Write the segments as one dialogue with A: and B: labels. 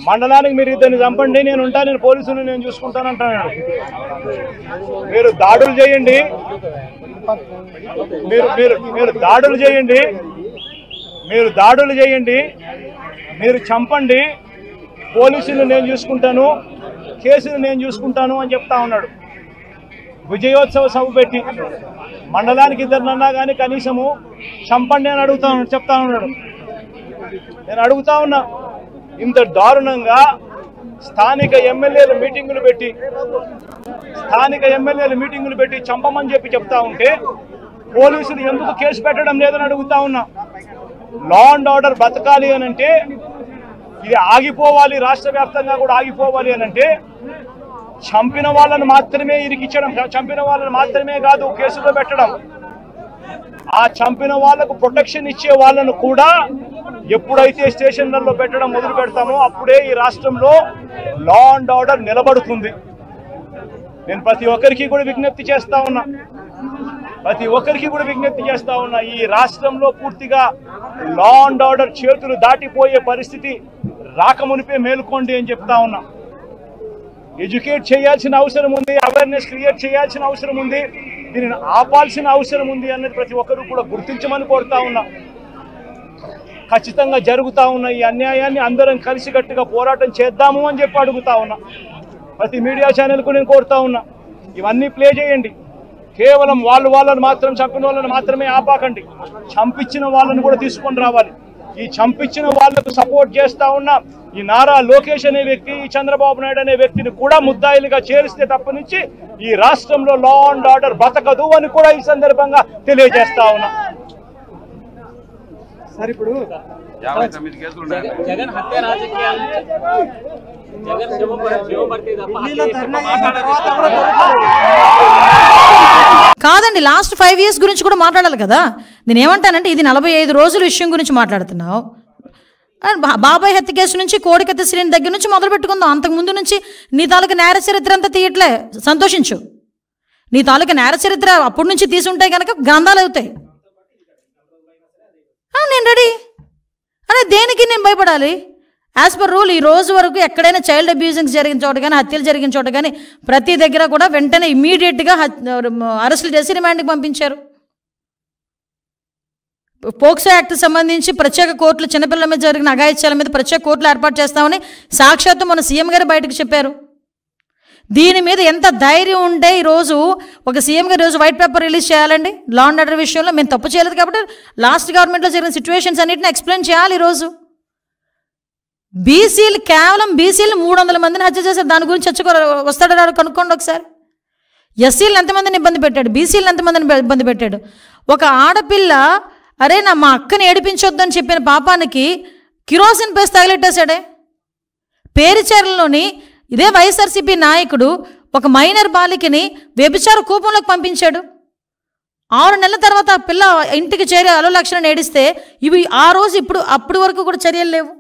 A: మండలానికి మీరు ఇద్దరిని చంపండి, నేను ఉంటాను, నేను పోలీసులు నేను చూసుకుంటానంటాను. మీరు దాడులు చేయండి, మీరు దాడులు చేయండి, మీరు చంపండి, పోలీసులు నేను చూసుకుంటాను, కేసులు నేను చూసుకుంటాను అని చెప్తా ఉన్నాడు. విజయోత్సవ సభ పెట్టి మండలానికి ఇద్దరినన్నా కానీ కనీసము చంపండి అని చెప్తా ఉన్నాడు. నేను అడుగుతా ఉన్నా, ఇంత దారుణంగా స్థానిక ఎమ్మెల్యేలు మీటింగులు పెట్టి చంపమని చెప్తా ఉంటే పోలీసులు ఎందుకు కేసు పెట్టడం లేదని అడుగుతా ఉన్నా. లా అండ్ ఆర్డర్ బతకాలి అని అంటే, ఇది ఆగిపోవాలి, రాష్ట్ర వ్యాప్తంగా కూడా ఆగిపోవాలి అని అంటే చంపిన వాళ్ళను మాత్రమే ఇరికించడం, చంపిన వాళ్ళను మాత్రమే కాదు కేసులో పెట్టడం, ఆ చంపిన వాళ్లకు ప్రొటెక్షన్ ఇచ్చే వాళ్ళను కూడా ఎప్పుడైతే స్టేషన్లలో పెట్టడం మొదలు పెడతామో అప్పుడే ఈ రాష్ట్రంలో లా అండ్ ఆర్డర్ నిలబడుతుంది. నేను ప్రతి ఒక్కరికి కూడా విజ్ఞప్తి చేస్తా ఉన్నా, ఈ రాష్ట్రంలో పూర్తిగా లా అండ్ ఆర్డర్ చేతులు దాటిపోయే పరిస్థితి రాకమునిపే మేలుకోండి అని చెప్తా ఉన్నా. ఎడ్యుకేట్ చేయాల్సిన అవసరం ఉంది, అవేర్నెస్ క్రియేట్ చేయాల్సిన అవసరం ఉంది, దీనిని ఆపాల్సిన అవసరం ఉంది అన్నది ప్రతి ఒక్కరూ కూడా గుర్తించమని కోరుతా ఉన్నా. ఖచ్చితంగా జరుగుతా ఉన్న ఈ అన్యాయాన్ని అందరం కలిసికట్టుగా పోరాటం చేద్దాము అని చెప్పి అడుగుతా ఉన్నా. ప్రతి మీడియా ఛానల్కు నేను కోరుతా ఉన్నా, ఇవన్నీ ప్లే చేయండి. కేవలం వాళ్ళని మాత్రం చంపిన వాళ్ళని మాత్రమే ఆపాకండి, చంపించిన వాళ్ళని కూడా తీసుకొని రావాలి. ఈ చంపించిన వాళ్లకు సపోర్ట్ చేస్తా ఉన్నా ఈ నారా లోకేష్ అనే వ్యక్తి, ఈ చంద్రబాబు నాయుడు అనే వ్యక్తిని కూడా ముద్దాయిలుగా చేరిస్తే తప్పనించి ఈ రాష్ట్రంలో లా అండ్ ఆర్డర్ బతకదు అని కూడా ఈ సందర్భంగా తెలియజేస్తా ఉన్నా.
B: సార్, ఇప్పుడు
C: జగన్ హత్య రాజకీయాలు
D: కాదండి, లాస్ట్ 5 years గురించి కూడా మాట్లాడాలి కదా. నేను ఏమంటానంటే, ఇది 45 రోజుల విషయం గురించి మాట్లాడుతున్నావు. బాబాయ్ హత్య కేసు నుంచి కోడికత్తి శ్రేణి దగ్గర నుంచి మొదలు పెట్టుకుందాం. అంతకుముందు నుంచి నీ తాలూకా నేర చరిత్ర అంతా తీయట్లే, సంతోషించు. నీ తాలూకా నేర చరిత్ర అప్పటి నుంచి తీసుంటే కనుక గ్రంథాలు అవుతాయి. నేను రెడీ అనే, దేనికి నేను భయపడాలి? యాజ్ పర్ రూల్ ఈ రోజు వరకు ఎక్కడైనా చైల్డ్ అబ్యూజింగ్ జరిగిన చోట కానీ, హత్యలు జరిగిన చోట కానీ ప్రతి దగ్గర కూడా వెంటనే ఇమ్మీడియట్గా అరెస్టులు చేసి రిమాండ్కి పంపించారు. పోక్సో యాక్ట్ సంబంధించి ప్రత్యేక కోర్టులు చిన్నపిల్లల మీద జరిగిన అఘాయిత్యాల మీద ప్రత్యేక కోర్టులు ఏర్పాటు చేస్తామని సాక్షాత్తు మన సీఎం గారు బయటకు చెప్పారు. దీని మీద ఎంత ధైర్యం ఉంటే ఈరోజు ఒక సీఎం గారు ఈరోజు వైట్ పేపర్ రిలీజ్ చేయాలండి? లా అండ్ ఆర్డర్ విషయంలో మేము తప్పు చేయలేదు కాబట్టి లాస్ట్ గవర్నమెంట్లో జరిగిన సిచ్యువేషన్స్ అన్నింటిని ఎక్స్ప్లెయిన్ చేయాలి. ఈరోజు కేవలం బీసీలు 300 మందిని హత్య చేశారు. దాని గురించి వస్తాడు రాడు కనుక్కోండి ఒకసారి. ఎస్సీలను ఎంతమందిని ఇబ్బంది పెట్టాడు, బీసీలను ఎంతమందిని ఇబ్బంది పెట్టాడు. ఒక ఆడపిల్ల అరే మా అక్కని ఏడిపించొద్దని చెప్పిన పాపానికి కిరోసిన్ పేస్ తగిలెట్టేశాడే. పేరుచేరలోని ఇదే వైఎస్ఆర్సీపీ నాయకుడు ఒక మైనర్ బాలికని వ్యభిచార కూపంలోకి పంపించాడు. 6 నెలల తర్వాత ఆ పిల్ల ఇంటికి చేరి అలోలక్షణం ఏడిస్తే ఇవి ఆ రోజు అప్పటి వరకు కూడా చర్యలు లేవు.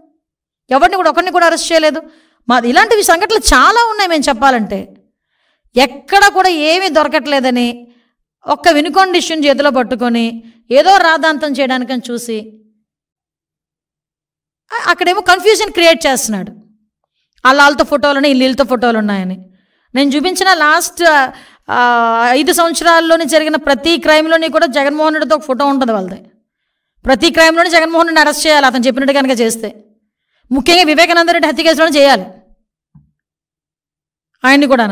D: ఒకరిని కూడా అరెస్ట్ చేయలేదు. ఇలాంటివి సంఘటనలు చాలా ఉన్నాయి. మేము చెప్పాలంటే ఎక్కడ కూడా ఏమీ దొరకట్లేదని ఒక్క వినుకొండ ఇష్యూని చేతిలో పట్టుకొని ఏదో రాద్ధాంతం చేయడానికని చూసి అక్కడేమో కన్ఫ్యూజన్ క్రియేట్ చేస్తున్నాడు. వాళ్ళతో ఫోటోలు ఉన్నాయి, వీళ్ళతో ఫోటోలు ఉన్నాయని. నేను చూపించిన లాస్ట్ 5 సంవత్సరాల్లోని జరిగిన ప్రతి క్రైమ్లోని కూడా జగన్మోహన్ రెడ్డితో ఒక ఫోటో ఉంటుంది వాళ్ళది. ప్రతి క్రైమ్లోని జగన్మోహన్ రెడ్డిని అరెస్ట్ చేయాలి అతను చెప్పినట్టు కనుక చేస్తే. ముఖ్యంగా వివేకానంద రెడ్డి హత్య కేసులోనే చేయాలి ఆయన్ని కూడా.